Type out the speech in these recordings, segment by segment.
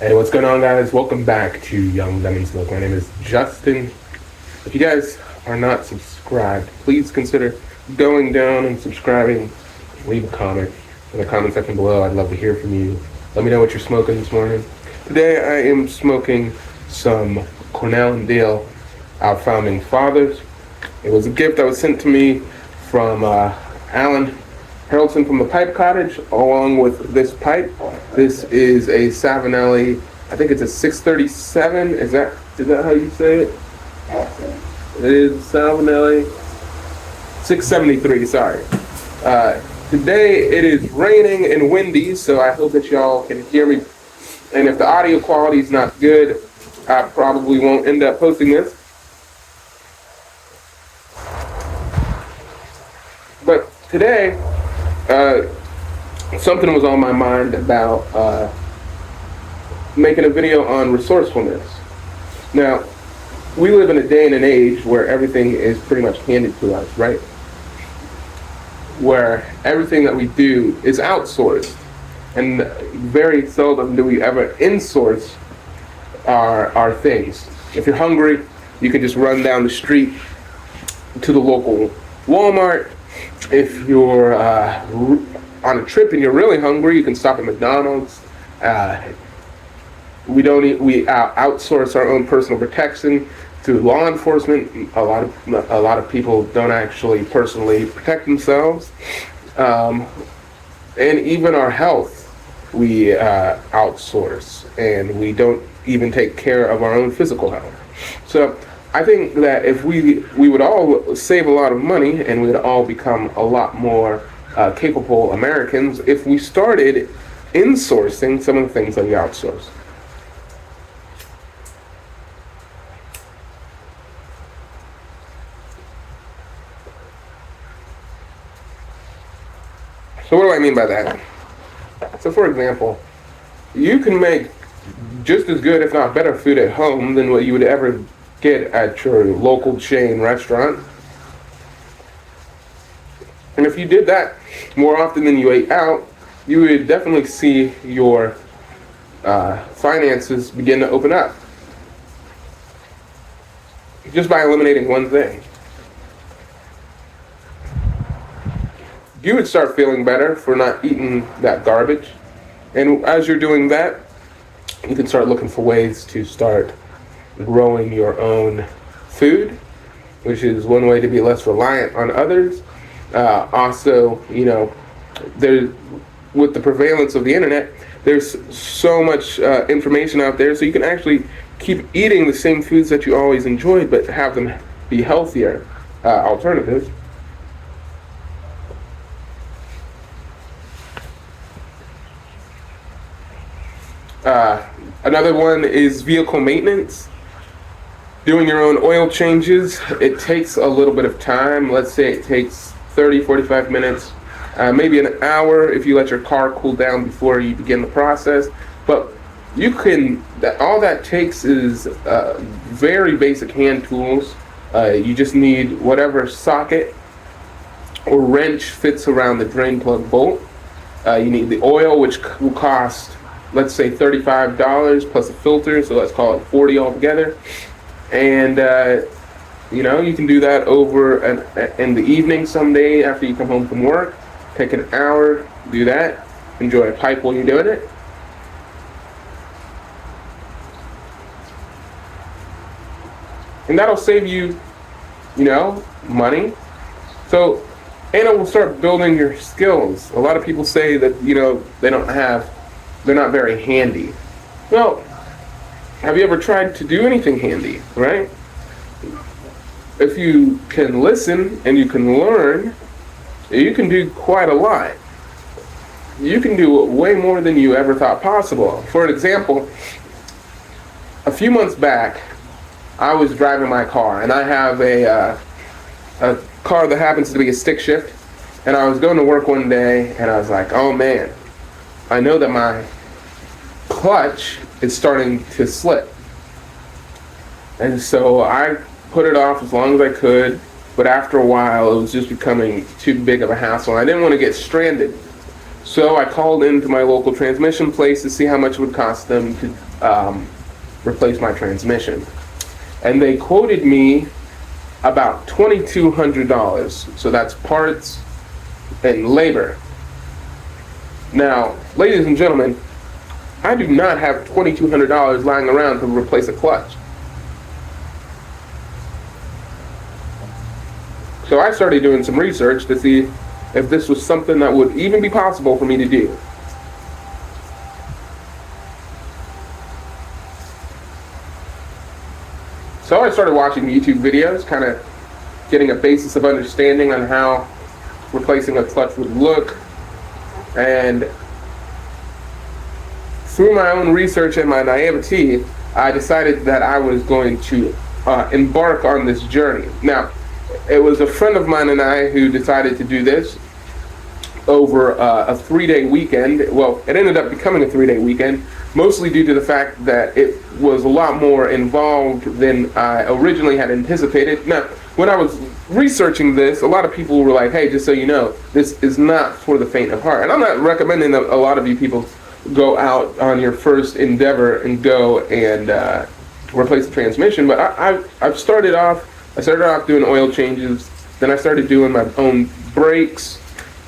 Hey, what's going on, guys? Welcome back to Young Lemon Smoke. My name is Justin. If you guys are not subscribed, please consider going down and subscribing. Leave a comment in the comment section below. I'd love to hear from you. Let me know what you're smoking this morning. Today, I am smoking some Cornell and Dale, our founding fathers. It was a gift that was sent to me from Alan Harrelson from the Pipe Cottage, along with this pipe. This is a Savinelli. I think it's a 637. Is that how you say it? It is Savinelli 673. Sorry. Today it is raining and windy, so I hope that y'all can hear me. And if the audio quality is not good, I probably won't end up posting this. But today, something was on my mind about making a video on resourcefulness. Now, we live in a day and an age where everything is pretty much handed to us, right? Where everything that we do is outsourced, and very seldom do we ever insource our things. If you're hungry, you can just run down the street to the local Walmart. If you're on a trip and you're really hungry, you can stop at McDonald's. We outsource our own personal protection to law enforcement. A lot of people don't actually personally protect themselves, and even our health we outsource, and we don't even take care of our own physical health. So I think that if we would all save a lot of money, and we'd all become a lot more capable Americans if we started insourcing some of the things that we outsource. So what do I mean by that? So for example, you can make just as good, if not better, food at home than what you would ever get at your local chain restaurant. And if you did that more often than you ate out, you would definitely see your finances begin to open up. Just by eliminating one thing. You would start feeling better for not eating that garbage. And as you're doing that, you can start looking for ways to start growing your own food, which is one way to be less reliant on others. Also, with the prevalence of the internet, there's so much information out there, so you can actually keep eating the same foods that you always enjoyed, but have them be healthier alternatives. Another one is vehicle maintenance. Doing your own oil changes. It takes a little bit of time. Let's say it takes 30, 45 minutes, maybe an hour if you let your car cool down before you begin the process. But all that takes is very basic hand tools. You just need whatever socket or wrench fits around the drain plug bolt. You need the oil, which will cost, let's say, $35 plus a filter, so let's call it $40 altogether. And you can do that over in the evening someday after you come home from work. Take an hour, do that. Enjoy a pipe while you're doing it. And that'll save you, money. So, and it will start building your skills. A lot of people say that, they're not very handy. Well, have you ever tried to do anything handy, right? If you can listen and you can learn, you can do quite a lot. You can do way more than you ever thought possible. For example, a few months back, I was driving my car, and I have a car that happens to be a stick shift, and I was going to work one day, and I was like, oh man, I know that my clutch is starting to slip. And so I put it off as long as I could, but after a while it was just becoming too big of a hassle, and I didn't want to get stranded. So I called into my local transmission place to see how much it would cost them to replace my transmission. And they quoted me about $2,200. So that's parts and labor. Now, ladies and gentlemen, I do not have $2,200 lying around to replace a clutch. So I started doing some research to see if this was something that would even be possible for me to do. So I started watching YouTube videos, kind of getting a basis of understanding on how replacing a clutch would look. And through my own research and my naivety, I decided that I was going to embark on this journey. Now, it was a friend of mine and I who decided to do this over a 3-day weekend. Well, it ended up becoming a 3-day weekend, mostly due to the fact that it was a lot more involved than I originally had anticipated. Now, when I was researching this, a lot of people were like, hey, just so you know, this is not for the faint of heart. And I'm not recommending that a lot of you people go out on your first endeavor and go and replace the transmission, but I started off doing oil changes, then I started doing my own brakes,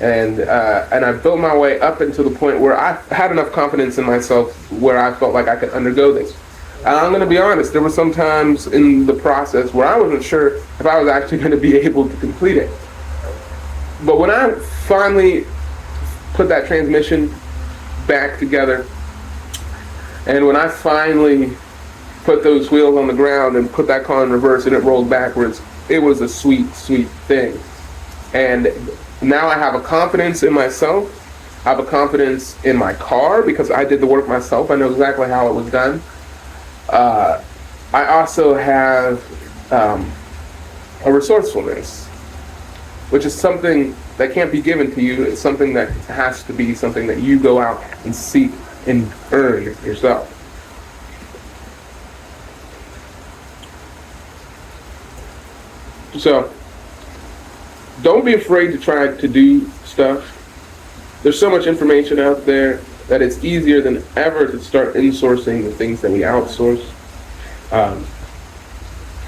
and I built my way up until the point where I had enough confidence in myself where I felt like I could undergo this. And I'm going to be honest, there were some times in the process where I wasn't sure if I was actually going to be able to complete it. But when I finally put that transmission back together, and when I finally put those wheels on the ground and put that car in reverse and it rolled backwards, it was a sweet, sweet thing. And now I have a confidence in myself. I have a confidence in my car because I did the work myself. I know exactly how it was done. I also have a resourcefulness, which is something that can't be given to you. It's something that has to be something that you go out and seek and earn yourself. So, don't be afraid to try to do stuff. There's so much information out there that it's easier than ever to start insourcing the things that we outsource. I'm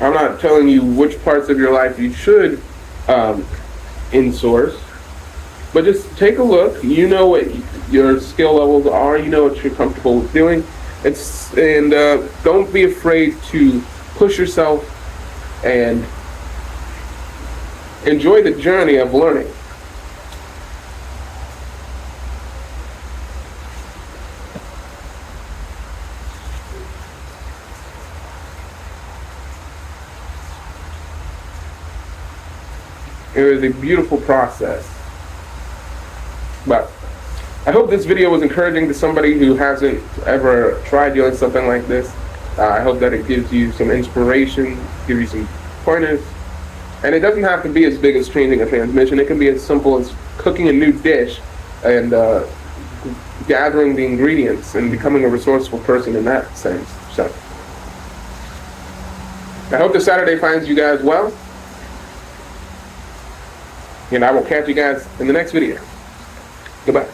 not telling you which parts of your life you should insource, but just take a look. You know what your skill levels are. You know what you're comfortable with doing. And don't be afraid to push yourself and enjoy the journey of learning. It was a beautiful process. But I hope this video was encouraging to somebody who hasn't ever tried doing something like this. I hope that it gives you some inspiration, gives you some pointers. And it doesn't have to be as big as changing a transmission. It can be as simple as cooking a new dish and gathering the ingredients and becoming a resourceful person in that sense. So I hope this Saturday finds you guys well. And I will catch you guys in the next video. Goodbye.